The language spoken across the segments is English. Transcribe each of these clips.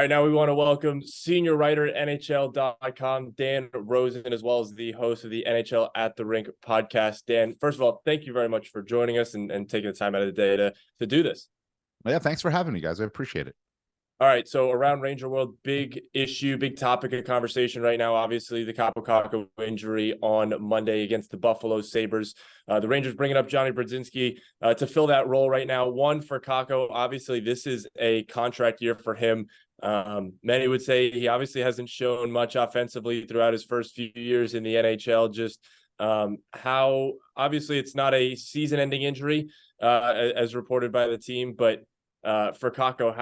All right, now we want to welcome senior writer at NHL.com, Dan Rosen, as well as the host of the NHL at the Rink podcast. Dan, first of all, thank you very much for joining us and taking the time out of the day to do this. Yeah, thanks for having me, guys. I appreciate it. All right, so around Ranger World, big issue, big topic of conversation right now. Obviously, the Kakko injury on Monday against the Buffalo Sabres. The Rangers bringing up Johnny Brodzinski to fill that role right now. One for Kakko. Obviously, this is a contract year for him. Many would say he obviously hasn't shown much offensively throughout his first few years in the NHL. Just how obviously it's not a season-ending injury as reported by the team, but for Kakko,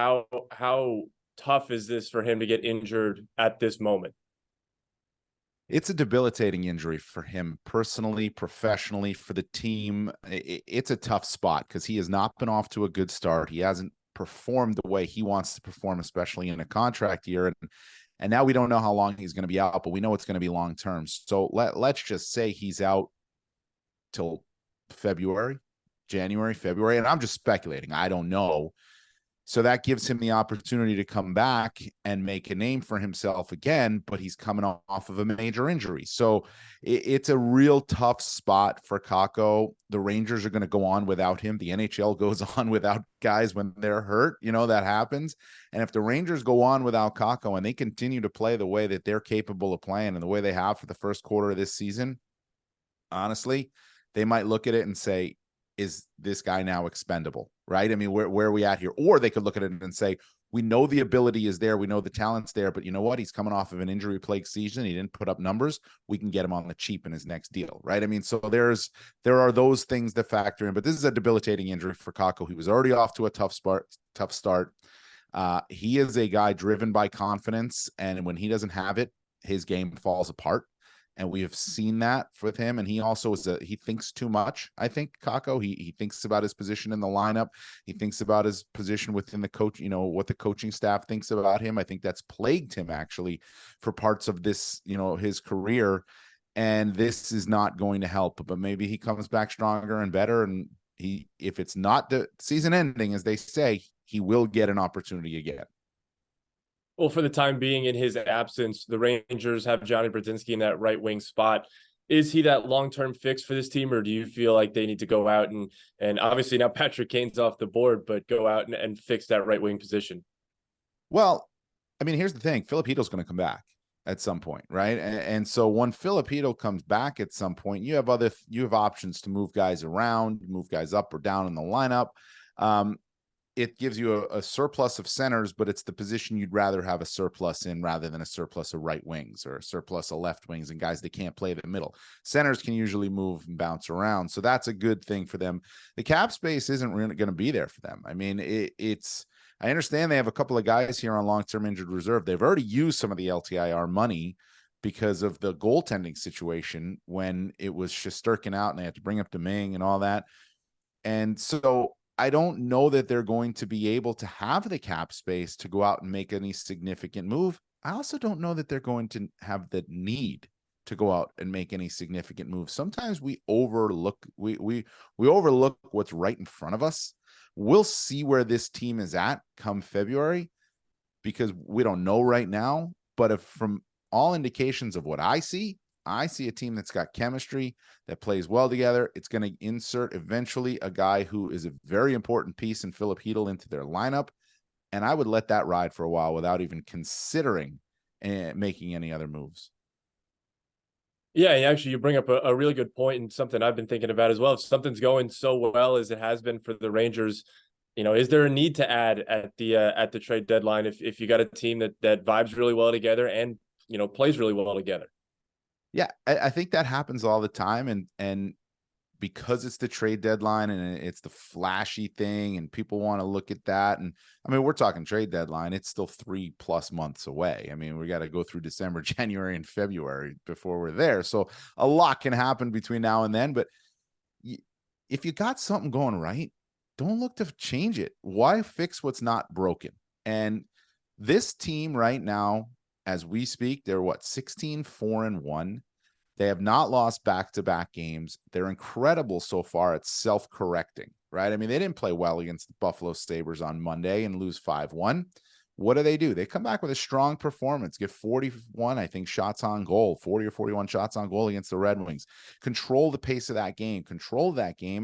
how tough is this for him to get injured at this moment? It's a debilitating injury for him personally, professionally, for the team. It's a tough spot because he has not been off to a good start. He hasn't performed the way he wants to perform, especially in a contract year. And now we don't know how long he's going to be out, but we know it's going to be long term. So let's just say he's out till January, February. And I'm just speculating. I don't know. So that gives him the opportunity to come back and make a name for himself again, but he's coming off of a major injury. So it's a real tough spot for Kakko. The Rangers are going to go on without him. The NHL goes on without guys when they're hurt. You know, that happens. And if the Rangers go on without Kakko and they continue to play the way that they're capable of playing and the way they have for the first quarter of this season, honestly, they might look at it and say, is this guy now expendable, right? I mean, where are we at here? Or they could look at it and say, we know the ability is there. We know the talent's there, but you know what? He's coming off of an injury-plagued season. He didn't put up numbers. We can get him on the cheap in his next deal, right? I mean, so there are those things that factor in, but this is a debilitating injury for Kakko. He was already off to a tough start. He is a guy driven by confidence, and when he doesn't have it, his game falls apart. And we have seen that with him. And he also he thinks too much. I think Kakko, he thinks about his position in the lineup. He thinks about his position within the coach, you know, what the coaching staff thinks about him. I think that's plagued him actually for parts of this, you know, his career. And this is not going to help, but maybe he comes back stronger and better. And if it's not the season ending, as they say, he will get an opportunity again. Well, for the time being, in his absence, the Rangers have Johnny Brodzinski in that right wing spot. Is he that long-term fix for this team, or do you feel like they need to go out and obviously now Patrick Kane's off the board, but go out and fix that right wing position? Well, I mean, here's the thing. Filipino's going to come back at some point, right? And so when Filipino comes back at some point, you have options to move guys around, move guys up or down in the lineup. It gives you a surplus of centers, but it's the position you'd rather have a surplus in rather than a surplus of right wings or a surplus of left wings and guys that can't play the middle. Centers can usually move and bounce around. So that's a good thing for them. The cap space isn't really going to be there for them. I mean, I understand they have a couple of guys here on long-term injured reserve. They've already used some of the LTIR money because of the goaltending situation when it was Shesterkin out and they had to bring up Domingue and all that. And so I don't know that they're going to be able to have the cap space to go out and make any significant move. I also don't know that they're going to have the need to go out and make any significant moves. Sometimes we overlook we overlook what's right in front of us. We'll see where this team is at come February because we don't know right now. But if from all indications of what I see a team that's got chemistry, that plays well together. It's going to insert eventually a guy who is a very important piece in Filip Chytil into their lineup. And I would let that ride for a while without even considering making any other moves. Yeah, actually, you bring up a really good point and something I've been thinking about as well. If something's going so well as it has been for the Rangers, you know, is there a need to add at the trade deadline if you got a team that vibes really well together and, you know, plays really well together? Yeah, I think that happens all the time. And because it's the trade deadline and it's the flashy thing and people want to look at that. And I mean, we're talking trade deadline. It's still 3+ months away. I mean, we got to go through December, January, and February before we're there. So a lot can happen between now and then. But if you got something going right, don't look to change it. Why fix what's not broken? And this team right now, as we speak, they're 16-4-1. They have not lost back-to-back games. They're incredible so far at self-correcting, right? I mean, they didn't play well against the Buffalo Sabres on Monday and lose 5-1. what do? They come back with a strong performance, get 41, I think, shots on goal, 40 or 41 shots on goal against the Red Wings, control the pace of that game,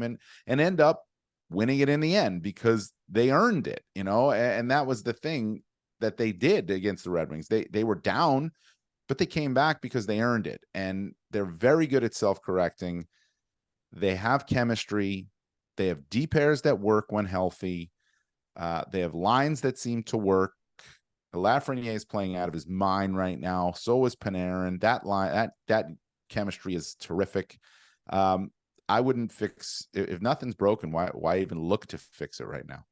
and end up winning it in the end because they earned it, and that was the thing that they did against the Red Wings. They were down, but they came back because they earned it, and they're very good at self-correcting. They have chemistry. They have D pairs that work when healthy. They have lines that seem to work. Lafreniere is playing out of his mind right now. So is Panarin. That chemistry is terrific. I wouldn't fix if nothing's broken. Why even look to fix it right now?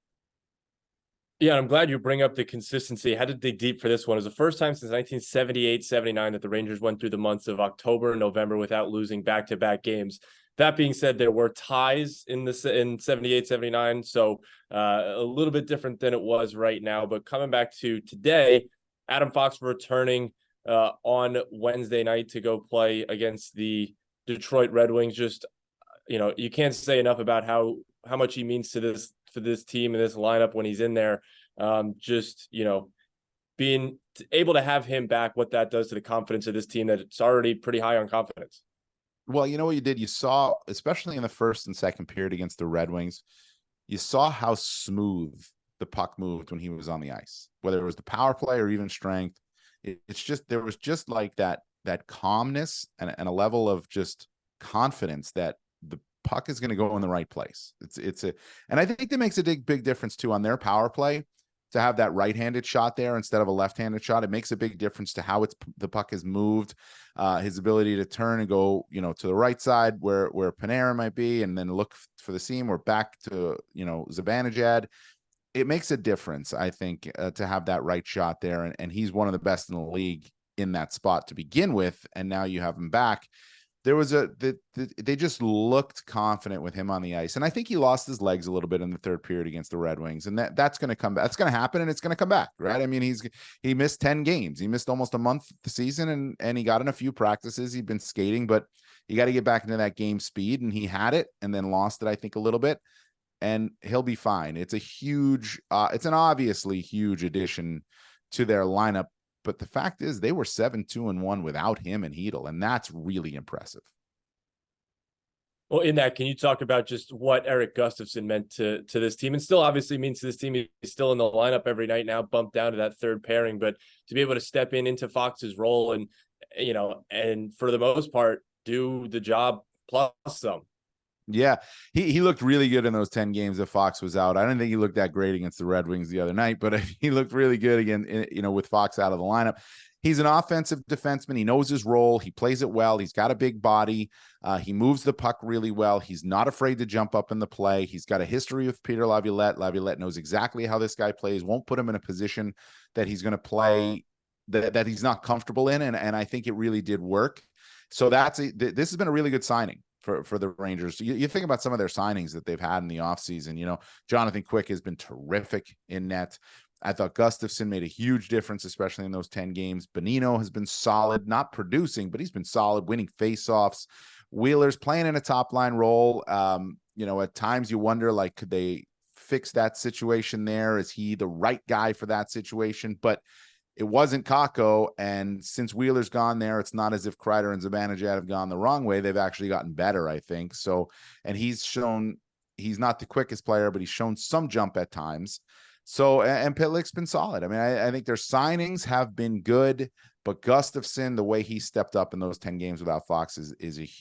Yeah, I'm glad you bring up the consistency. I had to dig deep for this one. It was the first time since 1978-79 that the Rangers went through the months of October and November without losing back-to-back games. That being said, there were ties in 78-79, so a little bit different than it was right now. But coming back to today, Adam Fox returning on Wednesday night to go play against the Detroit Red Wings. Just, you can't say enough about how much he means to this team and this lineup when he's in there. Being able to have him back, what that does to the confidence of this team that it's already pretty high on confidence. Well, you know what you did? You saw, especially in the first and second period against the Red Wings, you saw how smooth the puck moved when he was on the ice, whether it was the power play or even strength. It's just, there was just like that calmness and a level of just confidence that the puck is going to go in the right place. And I think that makes a big difference too on their power play. To have that right-handed shot there instead of a left-handed shot, it makes a big difference to how the puck is moved, his ability to turn and go, to the right side where Panarin might be, and then look for the seam or back to, Zibanejad. It makes a difference, I think, to have that right shot there, and he's one of the best in the league in that spot to begin with, and now you have him back. There was they just looked confident with him on the ice. And I think he lost his legs a little bit in the third period against the Red Wings. And that's going to come back. That's going to happen, and it's going to come back, right? I mean, he missed 10 games. He missed almost a month the season, and he got in a few practices. He'd been skating, but you got to get back into that game speed, and he had it and then lost it, I think, a little bit. And he'll be fine. It's it's an obviously huge addition to their lineup. But the fact is, they were 7-2-1 without him and Hedl, and that's really impressive. Well, in that, can you talk about just what Erik Gustafsson meant to this team, and still obviously means to this team? He's still in the lineup every night now, bumped down to that third pairing, but to be able to step into Fox's role and, and for the most part, do the job plus some. Yeah, he looked really good in those 10 games that Fox was out. I don't think he looked that great against the Red Wings the other night, but he looked really good again, with Fox out of the lineup. He's an offensive defenseman. He knows his role. He plays it well. He's got a big body. He moves the puck really well. He's not afraid to jump up in the play. He's got a history with Peter Laviolette. Laviolette knows exactly how this guy plays, won't put him in a position that he's going to play that he's not comfortable in. And I think it really did work. So this has been a really good signing for the Rangers. You think about some of their signings that they've had in the offseason. Jonathan Quick has been terrific in net. I thought Gustafsson made a huge difference, especially in those 10 games. Bonino has been solid, not producing, but he's been solid, winning faceoffs. Wheeler's playing in a top line role. At times you wonder, could they fix that situation there? Is he the right guy for that situation? But it wasn't Kakko, and since Wheeler's gone there, it's not as if Kreider and Zibanejad have gone the wrong way. They've actually gotten better, I think. So, and he's shown he's not the quickest player, but he's shown some jump at times. So, and Pitlick's been solid. I mean, I think their signings have been good, but Gustafsson, the way he stepped up in those 10 games without Fox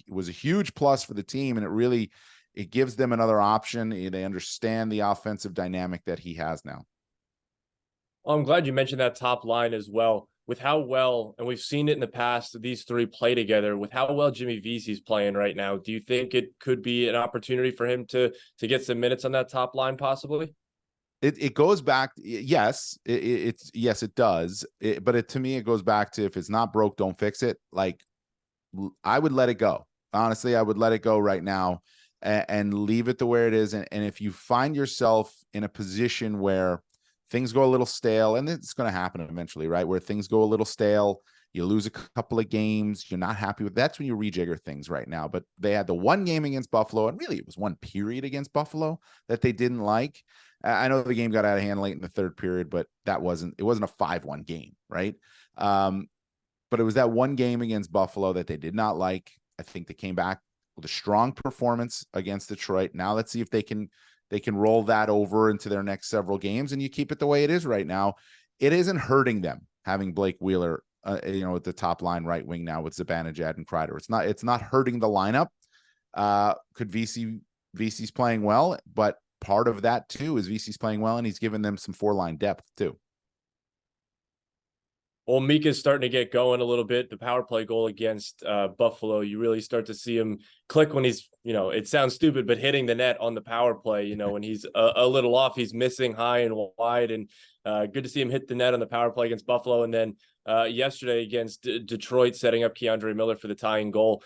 was a huge plus for the team, and it gives them another option. They understand the offensive dynamic that he has now. Well, I'm glad you mentioned that top line as well. With how well, and we've seen it in the past, these three play together, with how well Jimmy Vesey's playing right now, do you think it could be an opportunity for him to get some minutes on that top line possibly? It goes back. Yes, it does. But to me, it goes back to, if it's not broke, don't fix it. I would let it go. Honestly, I would let it go right now and leave it the way it is. And if you find yourself in a position where things go a little stale, and it's going to happen eventually, right? Where things go a little stale, you lose a couple of games, you're not happy with, that's when you rejigger things right now. But they had the one game against Buffalo, and really it was one period against Buffalo that they didn't like. I know the game got out of hand late in the third period, but it wasn't a 5-1 game, right? But it was that one game against Buffalo that they did not like. I think they came back with a strong performance against Detroit. Now let's see if they can roll that over into their next several games, and you keep it the way it is right now. It isn't hurting them having Blake Wheeler, at the top line right wing now with Zibanejad and Kreider. It's not hurting the lineup. Could VC's playing well, but part of that too is VC's playing well, and he's given them some 4-line depth too. Well, Mika's starting to get going a little bit. The power play goal against Buffalo, you really start to see him click when he's, it sounds stupid, but hitting the net on the power play, when he's a little off, he's missing high and wide, and good to see him hit the net on the power play against Buffalo. And then yesterday against Detroit, setting up Keandre Miller for the tying goal.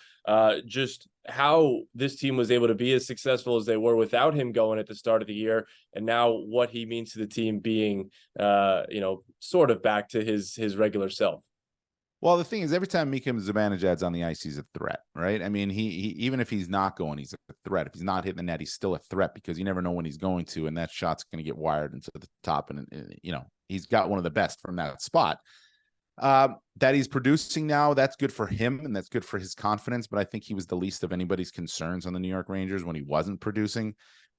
Just how this team was able to be as successful as they were without him going at the start of the year, and now what he means to the team being, sort of back to his regular self. Well, the thing is, every time Mika Zibanejad's on the ice, he's a threat, right? I mean, he even if he's not going, he's a threat. If he's not hitting the net, he's still a threat, because you never know when he's going to, and that shot's going to get wired into the top. And he's got one of the best from that spot. That he's producing now, that's good for him, and that's good for his confidence. But I think he was the least of anybody's concerns on the New York Rangers when he wasn't producing.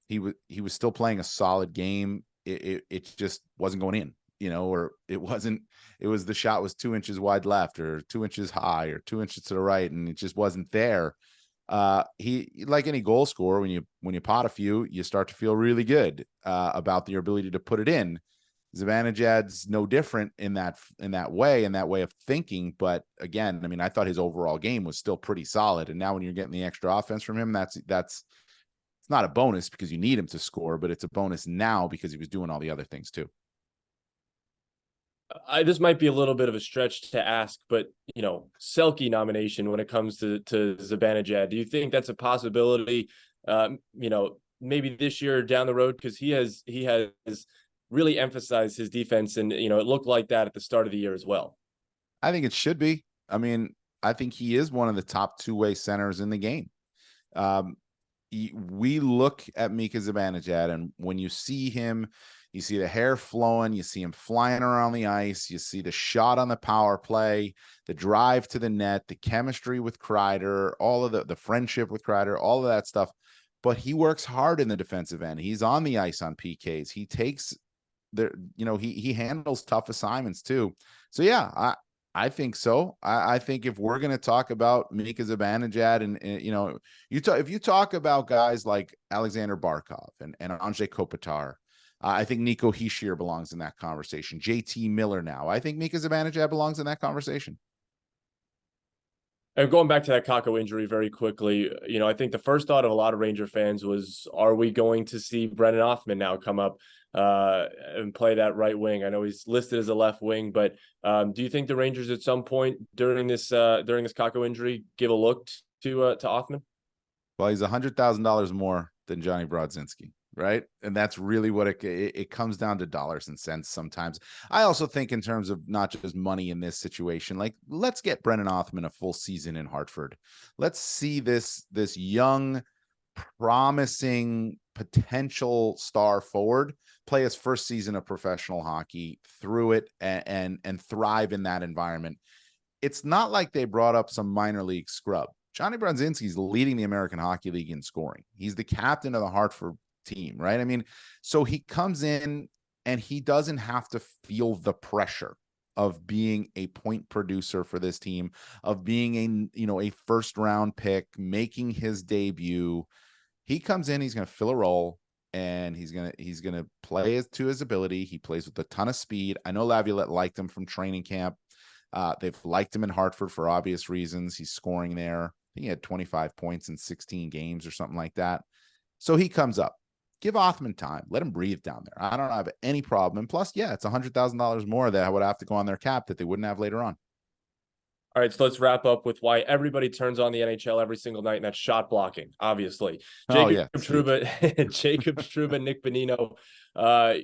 He was still playing a solid game. It just wasn't going in. Or it was the shot was 2 inches wide left, or 2 inches high, or 2 inches to the right, and it just wasn't there. He, like any goal scorer, when you pot a few, you start to feel really good about your ability to put it in. Zibanejad's no different in that way of thinking. But again, I mean, I thought his overall game was still pretty solid. And now when you're getting the extra offense from him, it's not a bonus because you need him to score, but it's a bonus now because he was doing all the other things too. This might be a little bit of a stretch to ask, but Selke nomination when it comes to Zibanejad, do you think that's a possibility? Maybe this year or down the road, because he has really emphasized his defense, and it looked like that at the start of the year as well. I think it should be. I mean, I think he is one of the top two-way centers in the game. We look at Mika Zibanejad, and when you see him, you see the hair flowing, you see him flying around the ice, you see the shot on the power play, the drive to the net, the chemistry with Kreider, all of the friendship with Kreider, all of that stuff. But he works hard in the defensive end. He's on the ice on PKs. He takes he handles tough assignments too. So yeah, I think so. I think if we're going to talk about Mika Zibanejad, and if you talk about guys like Alexander Barkov and Anze Kopitar, I think Nico Hischier belongs in that conversation. JT Miller now. I think Mika Zibanejad belongs in that conversation. And going back to that Kakko injury very quickly, I think the first thought of a lot of Ranger fans was, are we going to see Brennan Othmann now come up and play that right wing? I know he's listed as a left wing, but do you think the Rangers at some point during this Kakko injury give a look to Othmann? Well, he's $100,000 more than Johnny Brodzinski, right? And that's really what it comes down to, dollars and cents sometimes. I also think in terms of not just money in this situation, like, let's get Brennan Othmann a full season in Hartford. Let's see this young, promising, potential star forward play his first season of professional hockey through it and thrive in that environment. It's not like they brought up some minor league scrub. Johnny Brodzinski's leading the American Hockey League in scoring. He's the captain of the Hartford team, right? I mean, so he comes in and he doesn't have to feel the pressure of being a point producer for this team, of being a first round pick, making his debut. He comes in, he's going to fill a role, and he's going to play to his ability. He plays with a ton of speed. I know Laviolette liked him from training camp. They've liked him in Hartford for obvious reasons. He's scoring there. I think he had 25 points in 16 games or something like that. So he comes up. Give Othmann time. Let him breathe down there. I don't have any problem. And plus, yeah, it's $100,000 more that would have to go on their cap that they wouldn't have later on. All right, so let's wrap up with why everybody turns on the NHL every single night, and that's shot blocking, obviously. Oh, Jacob yeah. Trouba, Jacob Trouba, Nick Bonino,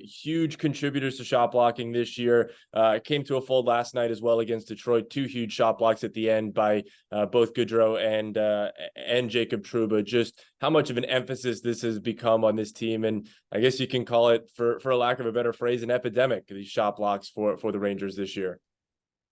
huge contributors to shot blocking this year. Came to a fold last night as well against Detroit. 2 huge shot blocks at the end by both Gaudreau and Jacob Trouba. Just how much of an emphasis this has become on this team, and I guess you can call it, for a lack of a better phrase, an epidemic, these shot blocks for the Rangers this year.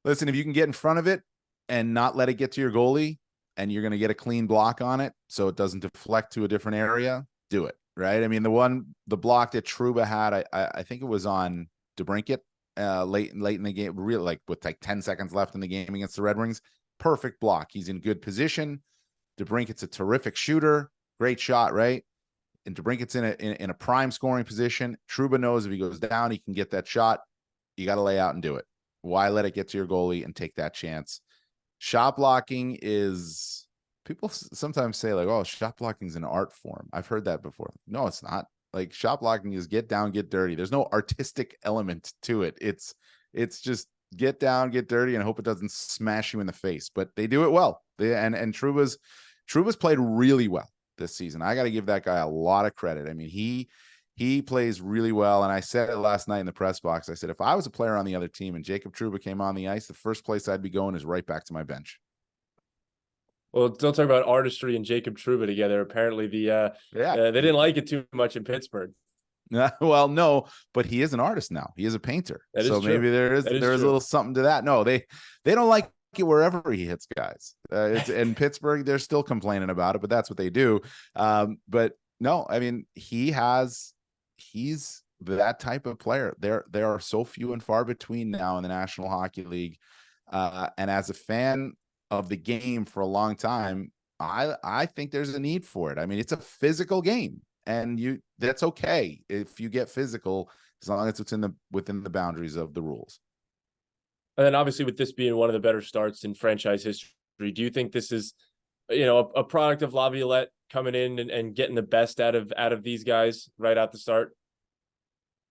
Listen, if you can get in front of it and not let it get to your goalie, and you're going to get a clean block on it so it doesn't deflect to a different area, do it, right? I mean, the block that Trouba had, I think it was on DeBrincat late in the game, really, like with like 10 seconds left in the game against the Red Wings. Perfect block. He's in good position. DeBrincat's a terrific shooter. Great shot, right? And DeBrincat's in a prime scoring position. Trouba knows if he goes down, he can get that shot. You got to lay out and do it. Why let it get to your goalie and take that chance? Shot blocking is, people sometimes say like, oh, shot blocking is an art form. I've heard that before. No, it's not. Like, shot blocking is get down, get dirty. There's no artistic element to it. It's just get down, get dirty, and hope it doesn't smash you in the face. But they do it well. And Trouba's played really well this season. I got to give that guy a lot of credit. I mean, he plays really well. And I said it last night in the press box. I said, if I was a player on the other team and Jacob Trouba came on the ice, the first place I'd be going is right back to my bench. Well, don't talk about artistry and Jacob Trouba together. Apparently they didn't like it too much in Pittsburgh. Well, no, but he is an artist now. He is a painter. So maybe there is a little something to that. No, they don't like it wherever he hits guys. It's in Pittsburgh. They're still complaining about it, but that's what they do. But no, I mean, he's that type of player. There are so few and far between now in the National Hockey League. And as a fan of the game for a long time, I think there's a need for it. I mean, it's a physical game, and that's okay if you get physical, as long as it's within the boundaries of the rules. And then obviously, with this being one of the better starts in franchise history, do you think this is, a product of Laviolette coming in and getting the best out of these guys right at the start?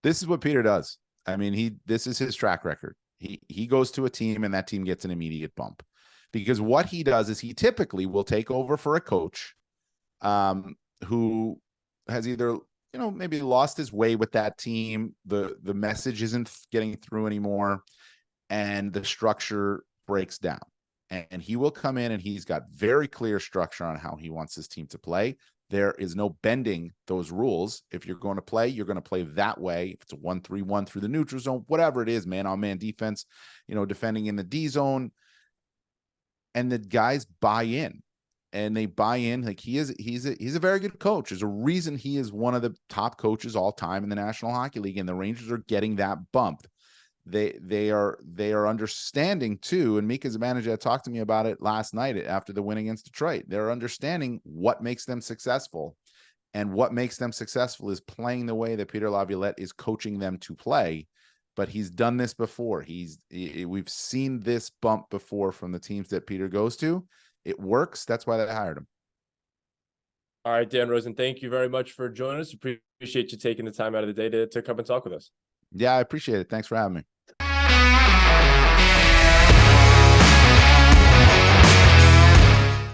This is what Peter does. I mean, this is his track record. He goes to a team and that team gets an immediate bump, because what he does is he typically will take over for a coach who has either, maybe lost his way with that team. The message isn't getting through anymore, and the structure breaks down. And he will come in and he's got very clear structure on how he wants his team to play. There is no bending those rules. If you're going to play, you're going to play that way. If it's a 1-3-1 through the neutral zone, whatever it is, man-on-man defense, defending in the D zone, and the guys buy in, and they buy in. Like, he's a very good coach. There's a reason he is one of the top coaches all time in the National Hockey League, and the Rangers are getting that bump. They are understanding too, and Mika Zibanejad talked to me about it last night after the win against Detroit. They're understanding what makes them successful, and what makes them successful is playing the way that Peter Laviolette is coaching them to play. But he's done this before. We've seen this bump before from the teams that Peter goes to. It works. That's why they hired him. All right, Dan Rosen, thank you very much for joining us. Appreciate you taking the time out of the day to come and talk with us. Yeah, I appreciate it. Thanks for having me.